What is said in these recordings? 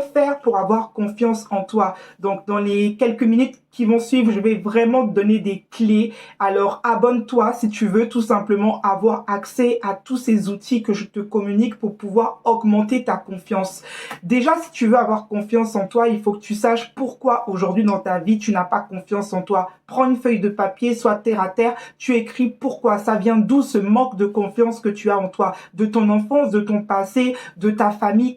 Faire pour avoir confiance en toi. Donc, dans les quelques minutes qui vont suivre, je vais vraiment te donner des clés. Alors, abonne-toi si tu veux tout simplement avoir accès à tous ces outils que je te communique pour pouvoir augmenter ta confiance. Déjà, si tu veux avoir confiance en toi, il faut que tu saches pourquoi aujourd'hui dans ta vie, tu n'as pas confiance en toi. Prends une feuille de papier, sois terre à terre, tu écris pourquoi, ça vient d'où ce manque de confiance que tu as en toi, de ton enfance, de ton passé, de ta famille.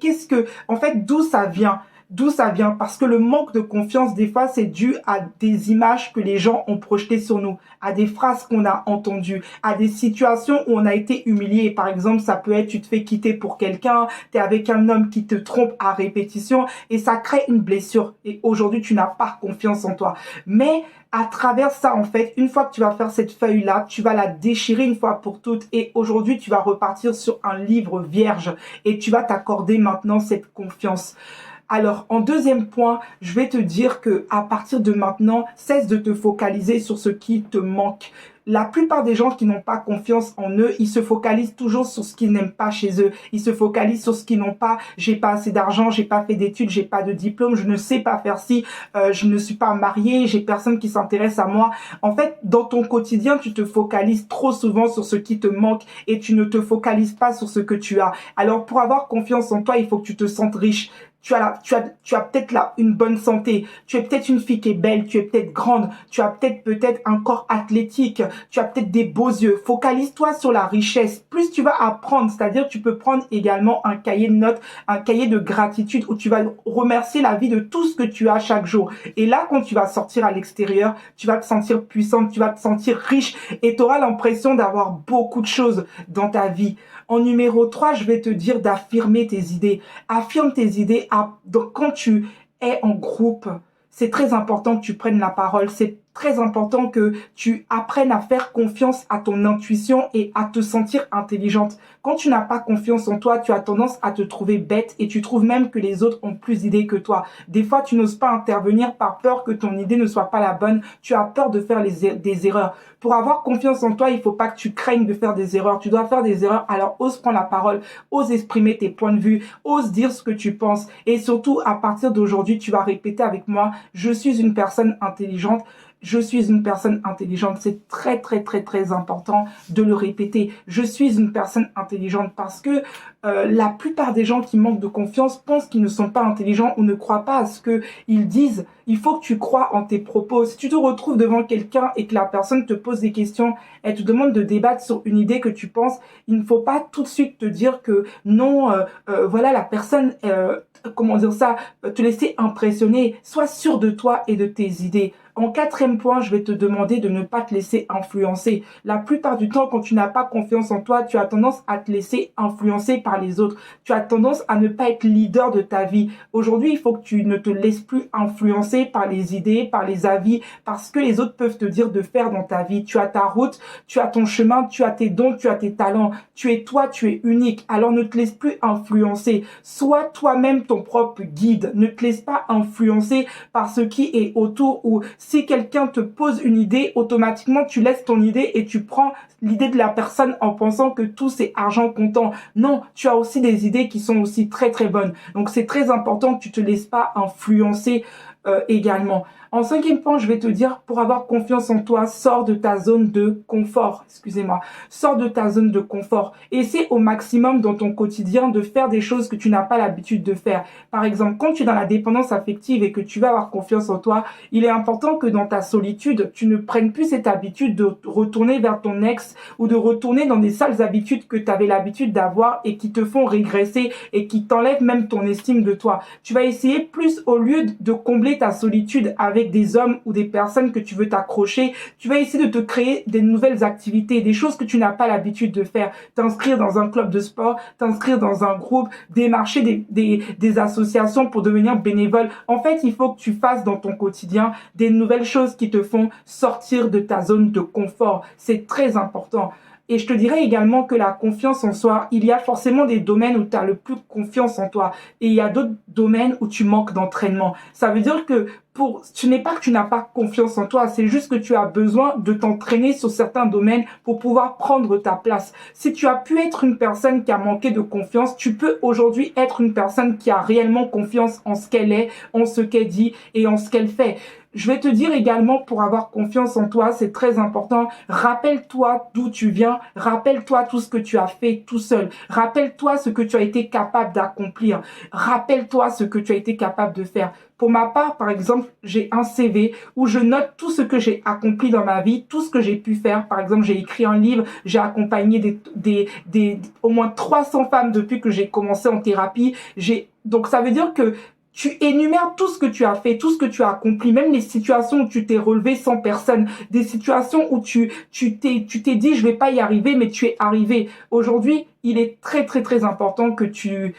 En fait, d'où ça vient? D'où ça vient? Parce que le manque de confiance, des fois, c'est dû à des images que les gens ont projetées sur nous, à des phrases qu'on a entendues, à des situations où on a été humilié. Par exemple, ça peut être, tu te fais quitter pour quelqu'un, tu es avec un homme qui te trompe à répétition et ça crée une blessure. Et aujourd'hui, tu n'as pas confiance en toi. Mais à travers ça, en fait, une fois que tu vas faire cette feuille-là, tu vas la déchirer une fois pour toutes et aujourd'hui, tu vas repartir sur un livre vierge et tu vas t'accorder maintenant cette confiance. Alors, en deuxième point, je vais te dire que à partir de maintenant, cesse de te focaliser sur ce qui te manque. La plupart des gens qui n'ont pas confiance en eux, ils se focalisent toujours sur ce qu'ils n'aiment pas chez eux. Ils se focalisent sur ce qu'ils n'ont pas. J'ai pas assez d'argent, j'ai pas fait d'études, j'ai pas de diplôme, je ne sais pas faire ci, je ne suis pas mariée, j'ai personne qui s'intéresse à moi. En fait, dans ton quotidien, tu te focalises trop souvent sur ce qui te manque et tu ne te focalises pas sur ce que tu as. Alors, pour avoir confiance en toi, il faut que tu te sentes riche. Tu as peut-être là une bonne santé, tu es peut-être une fille qui est belle, tu es peut-être grande, tu as peut-être un corps athlétique, tu as peut-être des beaux yeux. Focalise-toi sur la richesse. Plus tu vas apprendre, c'est-à-dire tu peux prendre également un cahier de notes, un cahier de gratitude où tu vas remercier la vie de tout ce que tu as chaque jour. Et là, quand tu vas sortir à l'extérieur, tu vas te sentir puissante, tu vas te sentir riche et tu auras l'impression d'avoir beaucoup de choses dans ta vie. En numéro 3, je vais te dire d'affirmer tes idées. Affirme tes idées. Donc, quand tu es en groupe, c'est très important que tu prennes la parole. C'est très important que tu apprennes à faire confiance à ton intuition et à te sentir intelligente. Quand tu n'as pas confiance en toi, tu as tendance à te trouver bête et tu trouves même que les autres ont plus d'idées que toi. Des fois, tu n'oses pas intervenir par peur que ton idée ne soit pas la bonne. Tu as peur de faire des erreurs. Pour avoir confiance en toi, il ne faut pas que tu craignes de faire des erreurs. Tu dois faire des erreurs, alors ose prendre la parole, ose exprimer tes points de vue, ose dire ce que tu penses. Et surtout, à partir d'aujourd'hui, tu vas répéter avec moi, je suis une personne intelligente. Je suis une personne intelligente. C'est très, très, très, très important de le répéter. Je suis une personne intelligente parce que la plupart des gens qui manquent de confiance pensent qu'ils ne sont pas intelligents ou ne croient pas à ce qu'ils disent. Il faut que tu crois en tes propos. Si tu te retrouves devant quelqu'un et que la personne te pose des questions, elle te demande de débattre sur une idée que tu penses, il ne faut pas tout de suite te dire que non, voilà, la personne, comment dire ça, te laisser impressionner. Sois sûr de toi et de tes idées. En quatrième point, je vais te demander de ne pas te laisser influencer. La plupart du temps, quand tu n'as pas confiance en toi, tu as tendance à te laisser influencer par les autres. Tu as tendance à ne pas être leader de ta vie. Aujourd'hui, il faut que tu ne te laisses plus influencer par les idées, par les avis, parce que les autres peuvent te dire de faire dans ta vie. Tu as ta route, tu as ton chemin, tu as tes dons, tu as tes talents. Tu es toi, tu es unique. Alors ne te laisse plus influencer. Sois toi-même ton propre guide. Ne te laisse pas influencer par ce qui est autour ou si quelqu'un te pose une idée, automatiquement tu laisses ton idée et tu prends l'idée de la personne en pensant que tout c'est argent comptant. Non, tu as aussi des idées qui sont aussi très très bonnes. Donc c'est très important que tu te laisses pas influencer également. En cinquième point, je vais te dire, pour avoir confiance en toi, sors de ta zone de confort. Excusez-moi. Sors de ta zone de confort. Essaie au maximum dans ton quotidien de faire des choses que tu n'as pas l'habitude de faire. Par exemple, quand tu es dans la dépendance affective et que tu vas avoir confiance en toi, il est important que dans ta solitude, tu ne prennes plus cette habitude de retourner vers ton ex ou de retourner dans des sales habitudes que tu avais l'habitude d'avoir et qui te font régresser et qui t'enlèvent même ton estime de toi. Tu vas essayer plus, au lieu de combler ta solitude avec des hommes ou des personnes que tu veux t'accrocher, tu vas essayer de te créer des nouvelles activités, des choses que tu n'as pas l'habitude de faire. T'inscrire dans un club de sport, t'inscrire dans un groupe, démarcher des associations pour devenir bénévole. En fait, il faut que tu fasses dans ton quotidien des nouvelles choses qui te font sortir de ta zone de confort. C'est très important. Et je te dirais également que la confiance en soi, il y a forcément des domaines où tu as le plus confiance en toi et il y a d'autres domaines où tu manques d'entraînement. Ça veut dire que ce n'est pas que tu n'as pas confiance en toi, c'est juste que tu as besoin de t'entraîner sur certains domaines pour pouvoir prendre ta place. Si tu as pu être une personne qui a manqué de confiance, tu peux aujourd'hui être une personne qui a réellement confiance en ce qu'elle est, en ce qu'elle dit et en ce qu'elle fait. Je vais te dire également, pour avoir confiance en toi, c'est très important. Rappelle-toi d'où tu viens. Rappelle-toi tout ce que tu as fait tout seul. Rappelle-toi ce que tu as été capable d'accomplir. Rappelle-toi ce que tu as été capable de faire. Pour ma part, par exemple, j'ai un CV où je note tout ce que j'ai accompli dans ma vie, tout ce que j'ai pu faire. Par exemple, j'ai écrit un livre, j'ai accompagné au moins 300 femmes depuis que j'ai commencé en thérapie. Donc, ça veut dire que tu énumères tout ce que tu as fait, tout ce que tu as accompli, même les situations où tu t'es relevé sans personne, des situations où tu t'es dit je vais pas y arriver, mais tu es arrivé. Aujourd'hui, il est très très très important que tu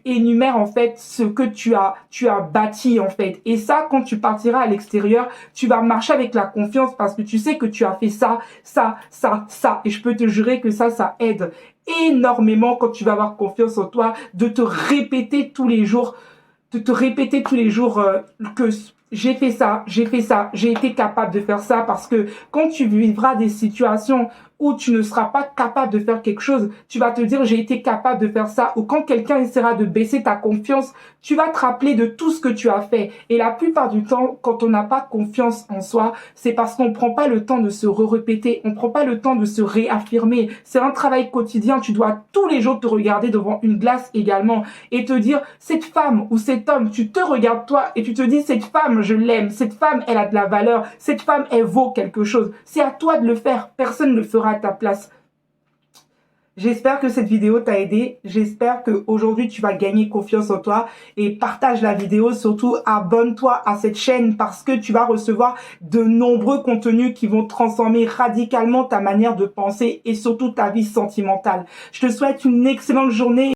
énumères en fait ce que tu as bâti en fait. Et ça, quand tu partiras à l'extérieur, tu vas marcher avec la confiance parce que tu sais que tu as fait ça. Et je peux te jurer que ça aide énormément quand tu vas avoir confiance en toi, de te répéter tous les jours que j'ai fait ça, j'ai été capable de faire ça, parce que quand tu vivras des situations où tu ne seras pas capable de faire quelque chose, tu vas te dire j'ai été capable de faire ça, ou quand quelqu'un essaiera de baisser ta confiance, tu vas te rappeler de tout ce que tu as fait. Et la plupart du temps, quand on n'a pas confiance en soi, c'est parce qu'on prend pas le temps de se répéter, on prend pas le temps de se réaffirmer. C'est un travail quotidien, tu dois tous les jours te regarder devant une glace également et te dire cette femme ou cet homme, tu te regardes toi et tu te dis cette femme, je l'aime, cette femme, elle a de la valeur, cette femme, elle vaut quelque chose. C'est à toi de le faire, personne ne le fera à ta place. J'espère que cette vidéo t'a aidé. J'espère qu'aujourd'hui tu vas gagner confiance en toi, et partage la vidéo. Surtout, abonne-toi à cette chaîne parce que tu vas recevoir de nombreux contenus qui vont transformer radicalement ta manière de penser et surtout ta vie sentimentale. Je te souhaite une excellente journée.